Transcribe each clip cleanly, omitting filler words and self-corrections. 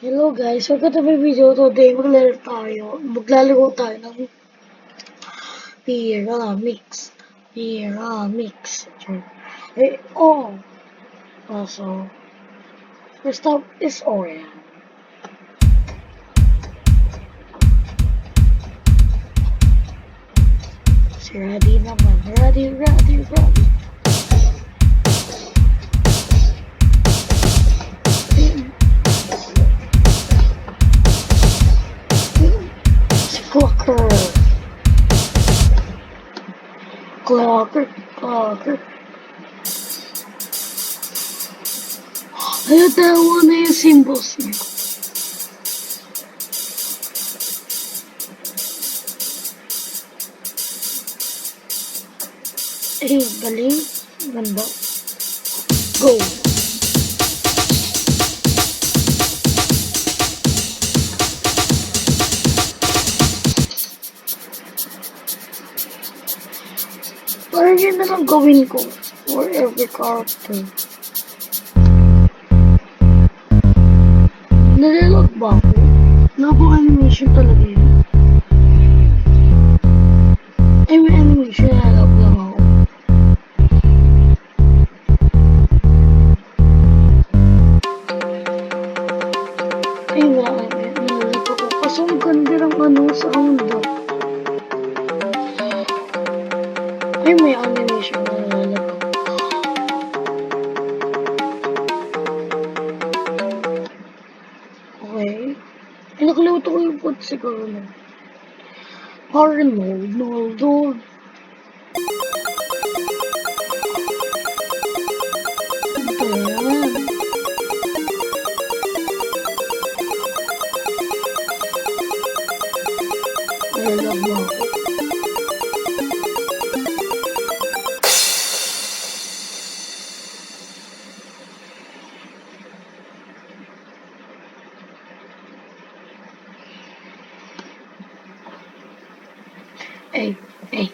Hello guys, welcome to my video. Today maglalaro tayo ng Pyramix. Pyramix. Oh. Also, first up is Orion. Si Raddy naman. Raddy. Clocker. Hayatawa na yung symbols niya. Galing. Ganda. Go! Parang yun na lang gawin ko for every character. Nalilog ba ako? Labo animation talaga yun. Ay, may animation. Nalilog lang ako. Ay, nalilog ako. Kaso ang ganda ng sound. Ay, may animation na nalilog ako. Okay. Ay, nakalimutan ko yung foot siguro na. Arnold. Ito yan. Nalilog mo ako.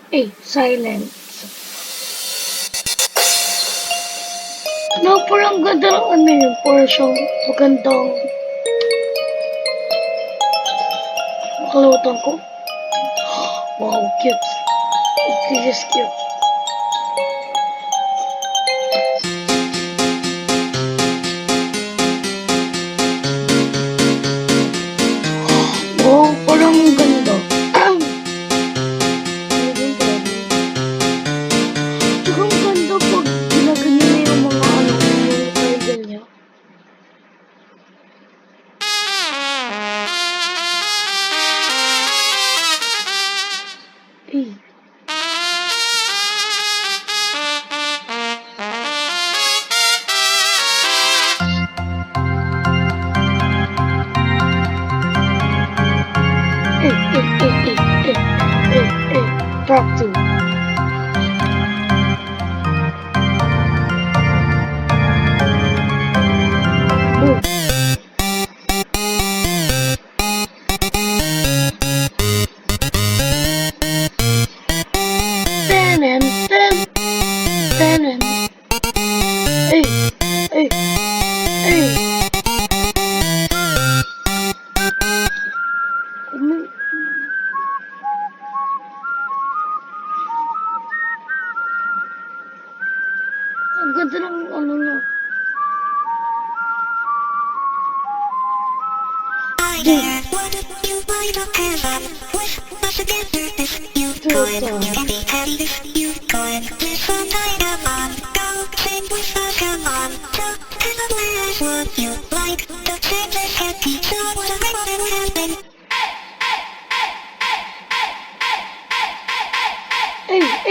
Hey, silence. No, parang ganda ng yung portion. Magandang. Makalimutan ko. Wow, cute. This is cute. Wow, parang ganda. Drop two. Ang ganda ng niya.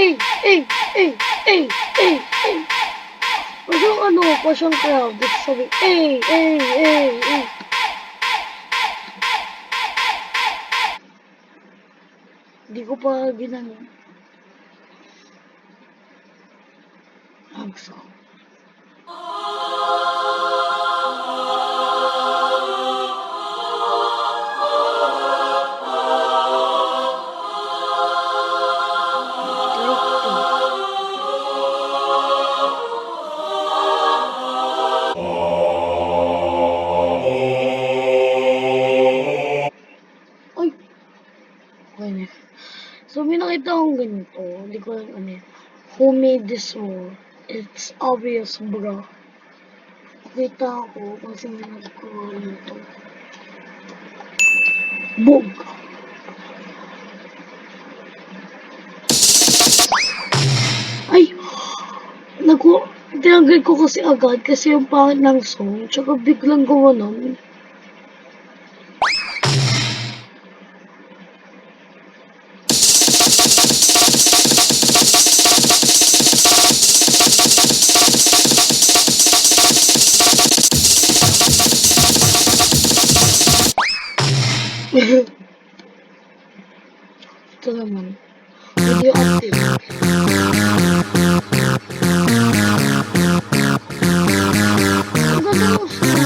Hey. Pasyong crowd. Dito sabi, hey. Hindi ko pa ginanyan. Gusto ko. nakita akong ganito. Hindi ko alam ano yun. Who made this war? It's obvious, bro. Kita ako kung sino nagkuha nito. Boom! Ay! Tinanggal ko kasi agad kasi yung pangit ng song. Tsaka biglang gumanon. Ito naman. Video update. Ang ganda ng song.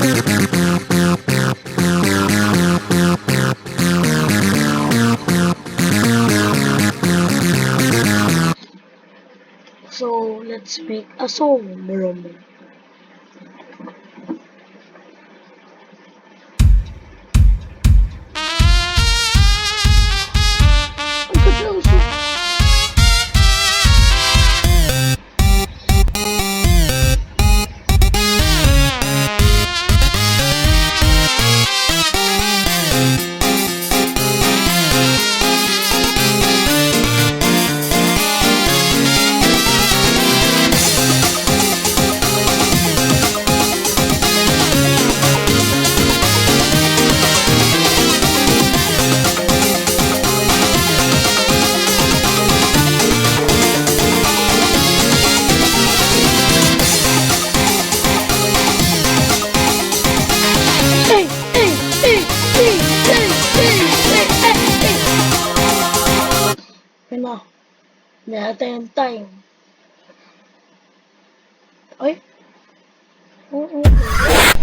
So, let's make a song, bro. Ang ganda ng song. Ano? Meron tayong time. Ay? Oo.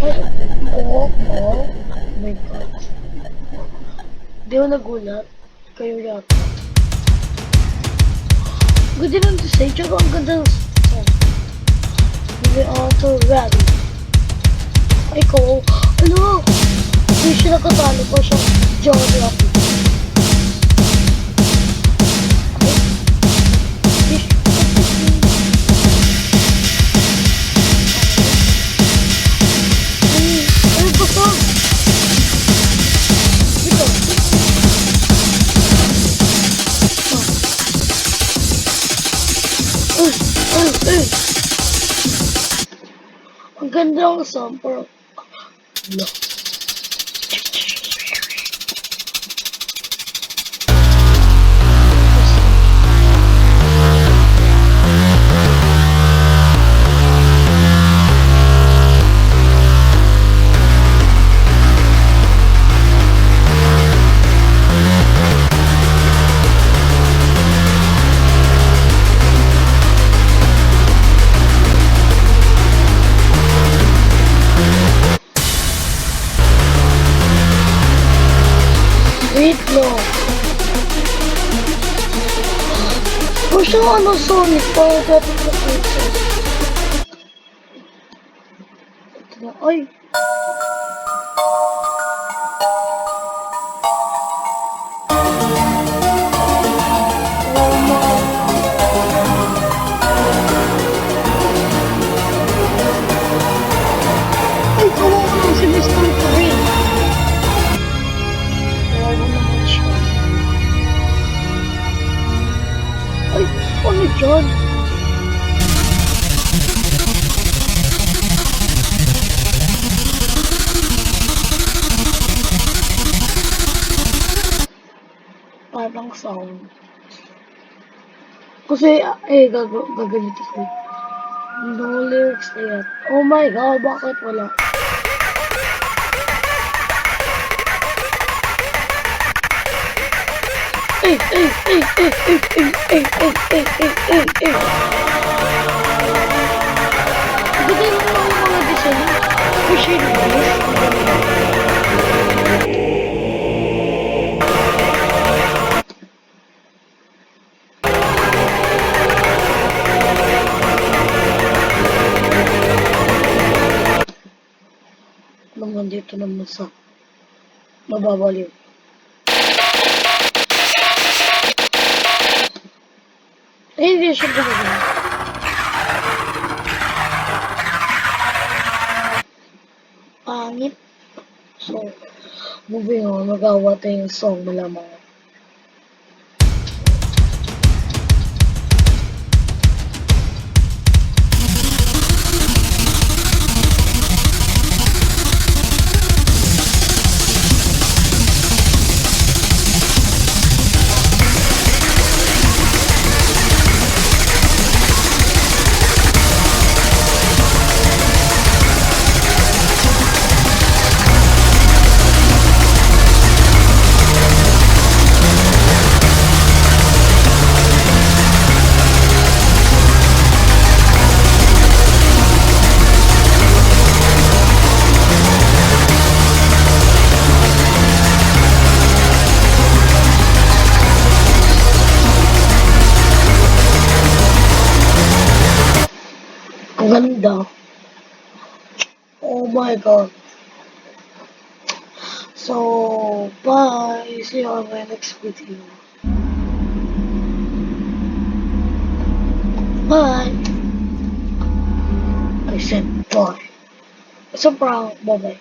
Ay. Oo. Oh my God. Di ako nagulat. Kayo yata. Ganda ng design. Tsaka ang ganda ng song. Hindi ako ready. Ay ko. Ano? Hindi siya nakatalo ko siya. Geography. Ang ganda ng sample. No. Wait lang. Kung siya ano Sonic, parang dapat na princess. Ito na, ay. Ay, kawawa lang si Mr. Green. Kawawa naman siya. Ay, ano dyan? Parang sound. Kasi, gagalitin ko. No lyrics na yan. Oh my God, bakit wala? Ay! Bigay mo lang yung mga design. Appreciate this. Naman dito naman sa mababaliw. Hindi siya gumagana. Pangit. So, moving on, magawa tayong song malamang. Ang ganda. Oh my god. So, bye. See you on my next video. Bye. I said bye. It's a brown. Bye bye.